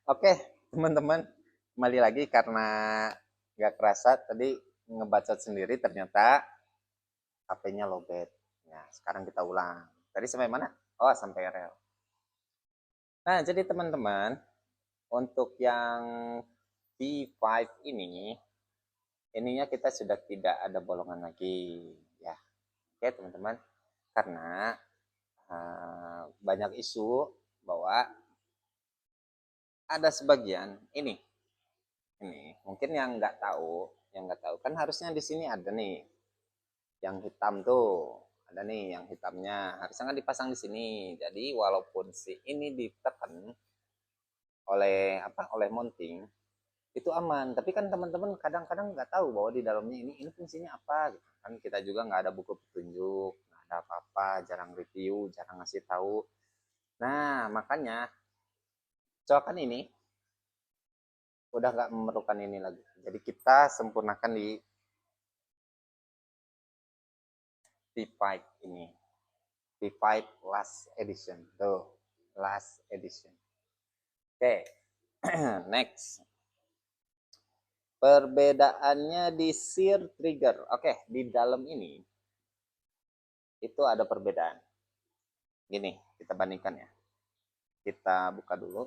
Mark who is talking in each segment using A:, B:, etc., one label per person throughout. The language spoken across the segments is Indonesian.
A: Oke, teman-teman, kembali lagi karena nggak kerasa tadi ngebacot sendiri ternyata HP-nya lowbat. Nah, sekarang kita ulang. Tadi sampai mana? Oh, sampai rel. Nah, jadi teman-teman, untuk yang V5 ini, ininya kita sudah tidak ada bolongan lagi. Ya, oke teman-teman. Karena banyak isu bahwa ada sebagian ini mungkin yang nggak tahu kan harusnya di sini ada nih yang hitam tuh, ada nih yang hitamnya harusnya nggak dipasang di sini. Jadi walaupun si ini ditekan oleh mounting itu aman, tapi kan teman-teman kadang-kadang nggak tahu bahwa di dalamnya ini fungsinya apa gitu kan. Kita juga nggak ada buku petunjuk, nggak ada apa-apa, jarang review, jarang ngasih tahu. Nah makanya coakan ini udah nggak memerlukan ini lagi, jadi kita sempurnakan di V5 ini. V5 last edition tuh, last edition. Oke. Next, perbedaannya di sear trigger. Oke, di dalam ini itu ada perbedaan. Gini, kita bandingkan ya. Kita buka dulu.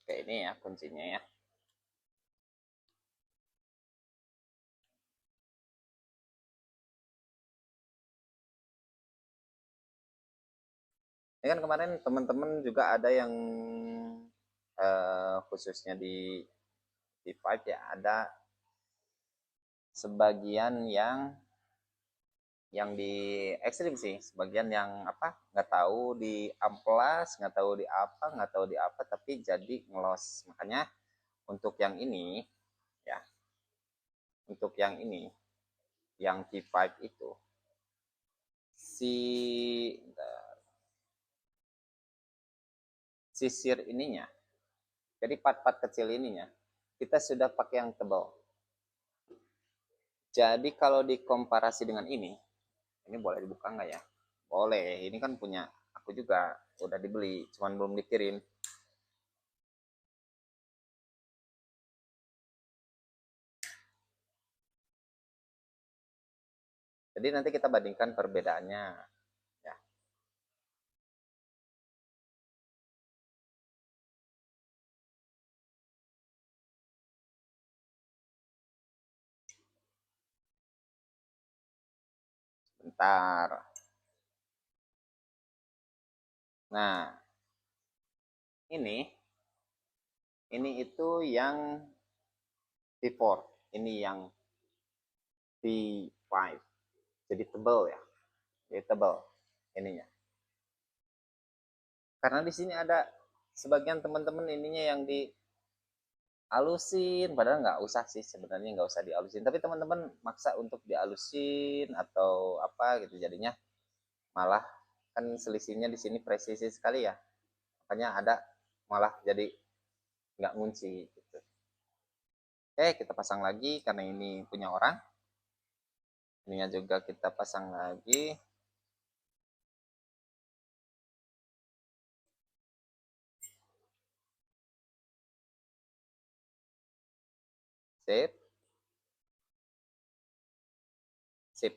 A: Oke, ini ya kuncinya ya. Ini kan kemarin teman-teman juga ada yang khususnya di V5 ya, ada sebagian yang di ekstrim sih, sebagian yang apa nggak tahu di amplas, nggak tahu di apa, nggak tahu di apa, tapi jadi ngelos. Makanya untuk yang ini ya, untuk yang ini yang T5 itu si sisir ininya, jadi part-part kecil ininya kita sudah pakai yang tebal. Jadi kalau dikomparasi dengan ini boleh dibuka nggak ya? Boleh, ini kan punya aku juga, udah dibeli cuman belum dikirim. Jadi nanti kita bandingkan perbedaannya ya. Bentar. Nah, ini itu yang V4, ini yang V5. Jadi tebal ya. Jadi tebal ininya. Karena di sini ada sebagian teman-teman ininya yang dialusin, padahal nggak usah sih sebenarnya, nggak usah dialusin. Tapi teman-teman maksa untuk dialusin atau apa gitu, jadinya malah kan selisihnya di sini presisi sekali ya. Makanya ada malah jadi nggak ngunci gitu. Oke, kita pasang lagi karena ini punya orang. Ininya juga kita pasang lagi. Sip. Sip.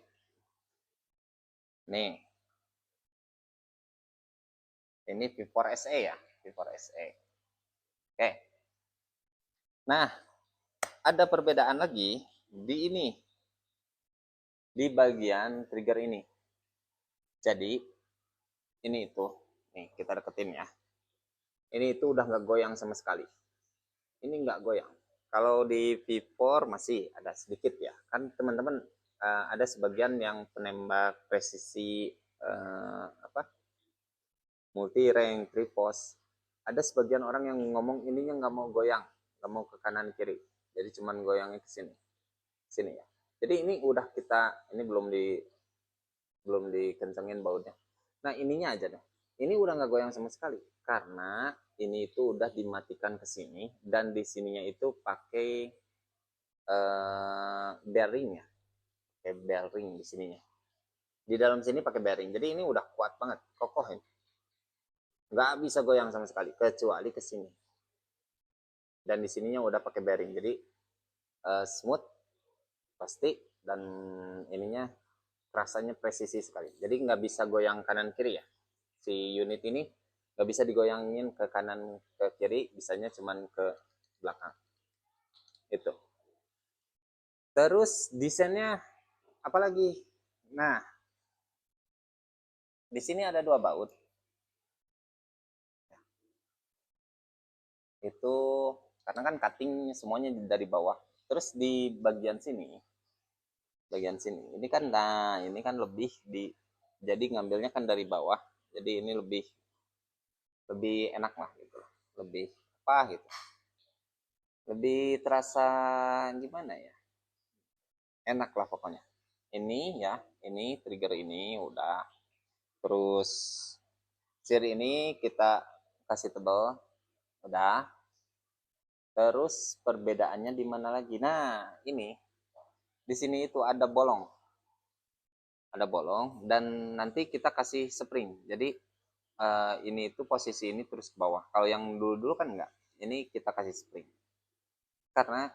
A: Nih, ini V4 SE ya, V4 SE. Oke. Nah, ada perbedaan lagi di ini, di bagian trigger ini. Jadi, ini itu, nih kita deketin ya. Ini itu udah nggak goyang sama sekali. Ini nggak goyang. Kalau di V4 masih ada sedikit ya. Kan teman-teman ada sebagian yang penembak presisi apa multi rank tripos. Ada sebagian orang yang ngomong ininya nggak mau goyang, nggak mau ke kanan kiri. Jadi cuman goyangnya ke sini, sini ya. Jadi ini udah kita, ini belum dikencengin bautnya. Nah ininya aja deh. Ini udah nggak goyang sama sekali karena ini itu udah dimatikan ke sini, dan di sininya itu pakai bearing ya, pakai bearing di sininya. Di dalam sini pakai bearing. Jadi ini udah kuat banget, kokoh ini. nggak bisa goyang sama sekali kecuali ke sini. Dan di sininya udah pakai bearing, jadi smooth pasti, dan ininya rasanya presisi sekali. Jadi nggak bisa goyang kanan kiri ya. Si unit ini nggak bisa digoyangin ke kanan ke kiri, bisanya cuman ke belakang. Itu. Terus desainnya apalagi? Nah, di sini ada 2 baut. Itu karena kan cutting semuanya dari bawah. Terus di bagian sini ini kan, nah ini kan lebih di, jadi ngambilnya kan dari bawah, jadi ini lebih lebih enak lah gitu, lebih apa gitu, lebih terasa gimana ya, enak lah pokoknya. Ini ya, ini trigger ini udah, terus setir ini kita kasih tebal udah. Terus perbedaannya di mana lagi? Nah, ini di sini itu ada bolong, dan nanti kita kasih spring. Jadi ini itu posisi ini terus ke bawah. Kalau yang dulu-dulu kan enggak. Ini kita kasih spring. Karena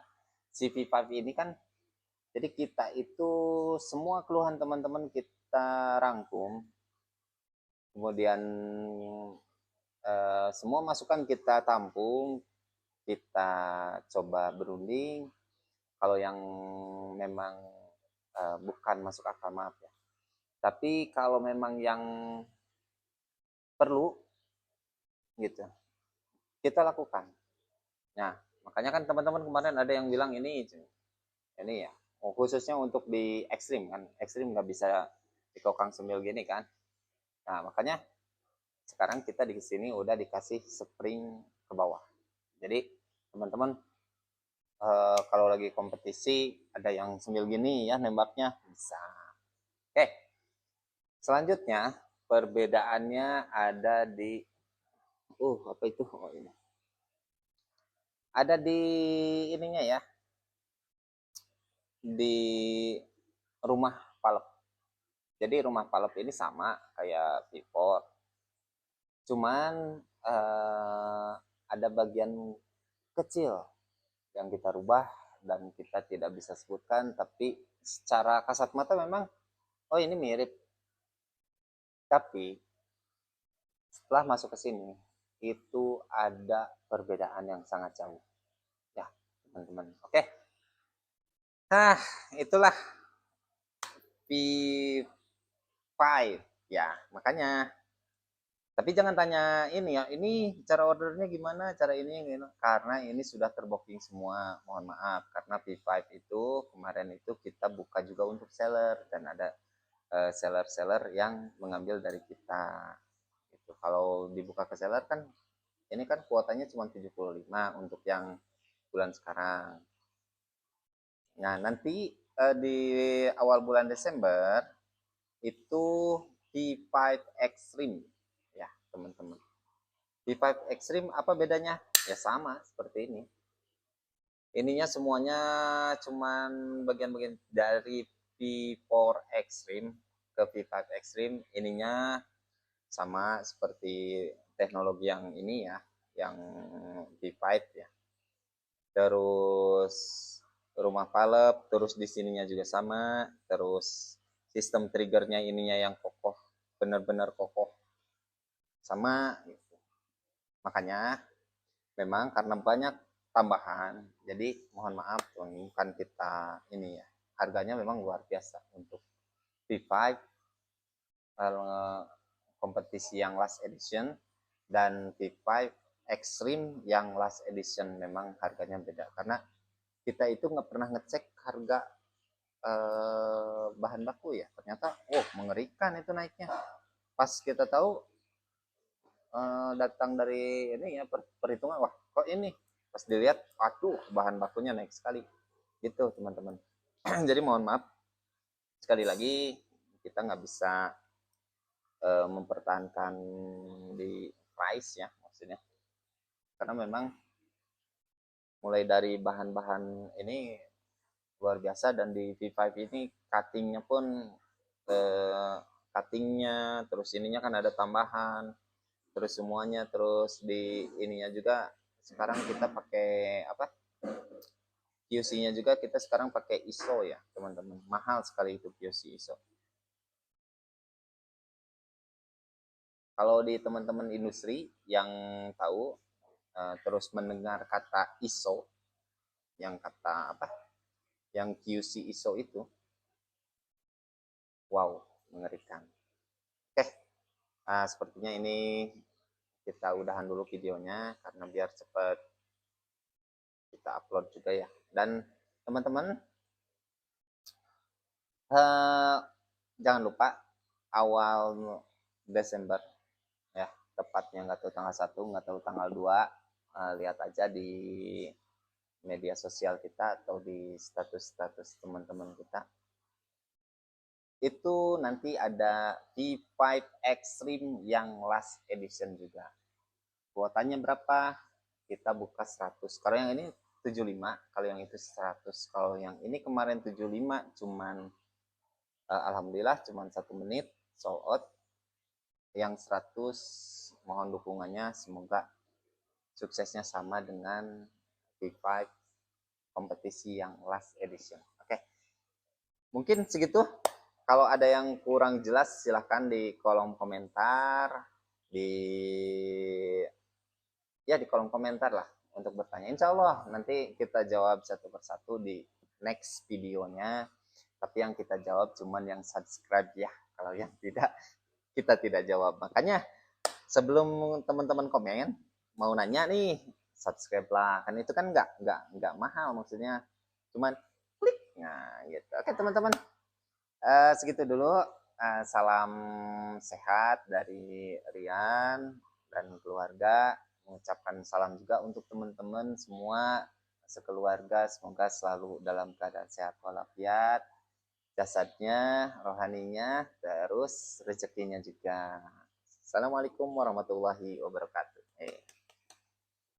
A: si V5 ini kan, jadi kita itu semua keluhan teman-teman kita rangkum, kemudian semua masukan kita tampung, kita coba berunding. Kalau yang memang bukan masuk akal, maaf ya. Tapi kalau memang yang perlu gitu, kita lakukan. Nah, makanya kan teman-teman kemarin ada yang bilang ini ya, khususnya untuk di ekstrim kan, ekstrim nggak bisa di kokang semil gini kan. Nah, makanya sekarang kita di sini udah dikasih spring ke bawah. Jadi teman-teman kalau lagi kompetisi ada yang semil gini ya nembaknya bisa. Oke, selanjutnya perbedaannya ada di apa itu? Oh ini. Ada di ininya ya, di rumah palep. Jadi rumah palep ini sama kayak V4, cuman ada bagian kecil yang kita rubah dan kita tidak bisa sebutkan, tapi secara kasat mata memang oh ini mirip, tapi setelah masuk ke sini itu ada perbedaan yang sangat jauh ya teman-teman. Oke, nah itulah V5 ya, makanya. Tapi jangan tanya ini ya, ini cara ordernya gimana, cara ini gitu. Karena ini sudah terbooking semua, mohon maaf. Karena V5 itu kemarin itu kita buka juga untuk seller, dan ada seller-seller yang mengambil dari kita. Gitu. Kalau dibuka ke seller kan, ini kan kuotanya cuma 75 untuk yang bulan sekarang. Nah, nanti di awal bulan Desember itu V5 Extreme ya, teman-teman. V5 Extreme apa bedanya? Ya sama seperti ini. Ininya semuanya cuman bagian-bagian dari V4 Extreme ke V5 Extreme. Ininya sama seperti teknologi yang ini ya, yang V5 ya. Terus rumah palep, terus di sininya juga sama. Terus sistem triggernya ininya yang kokoh, benar-benar kokoh. Sama gitu. Makanya memang karena banyak tambahan, jadi mohon maaf bukan kita ini ya, harganya memang luar biasa untuk V5 kompetisi yang last edition dan V5 Extreme yang last edition. Memang harganya beda karena kita itu nggak pernah ngecek harga bahan baku ya, ternyata mengerikan itu naiknya. Pas kita tahu datang dari ini ya, perhitungan, wah kok ini, pas dilihat aduh bahan bakunya naik sekali gitu teman-teman. Jadi mohon maaf sekali lagi, kita nggak bisa mempertahankan di price ya, maksudnya karena memang mulai dari bahan-bahan ini luar biasa, dan di V5 ini cuttingnya pun cuttingnya, terus ininya kan ada tambahan, terus semuanya, terus di ininya juga sekarang kita pakai apa, QC-nya juga kita sekarang pakai ISO ya teman-teman, mahal sekali itu QC ISO. Kalau di teman-teman industri yang tahu, terus mendengar kata ISO, yang kata apa, yang QC ISO itu, wow, mengerikan. Oke, sepertinya ini kita udahan dulu videonya karena biar cepat kita upload juga ya. Dan teman-teman, jangan lupa awal Desember ya, tepatnya nggak tahu tanggal 1, nggak tahu tanggal 2, lihat aja di media sosial kita atau di status-status teman-teman kita. Itu nanti ada V5 Extreme yang last edition juga. Kuotanya berapa? Kita buka 100. Kalau yang ini 75, kalau yang itu 100. Kalau yang ini kemarin 75 cuman alhamdulillah cuman 1 menit sold out. Yang 100 mohon dukungannya, semoga suksesnya sama dengan V5 kompetisi yang last edition. Oke. Mungkin segitu. Kalau ada yang kurang jelas silahkan di kolom komentar, di kolom komentar lah untuk bertanya. Insya Allah nanti kita jawab satu persatu di next videonya. Tapi yang kita jawab cuman yang subscribe ya. Kalau yang tidak, kita tidak jawab. Makanya sebelum teman-teman komen, mau nanya nih, subscribe lah. Kan itu kan nggak mahal, maksudnya cuman klik. Nah gitu. Oke teman-teman, segitu dulu. Salam sehat dari Rian dan keluarga. Mengucapkan salam juga untuk teman-teman semua sekeluarga, semoga selalu dalam keadaan sehat walafiat, jasadnya, rohaninya, terus rezekinya juga. Assalamualaikum warahmatullahi wabarakatuh.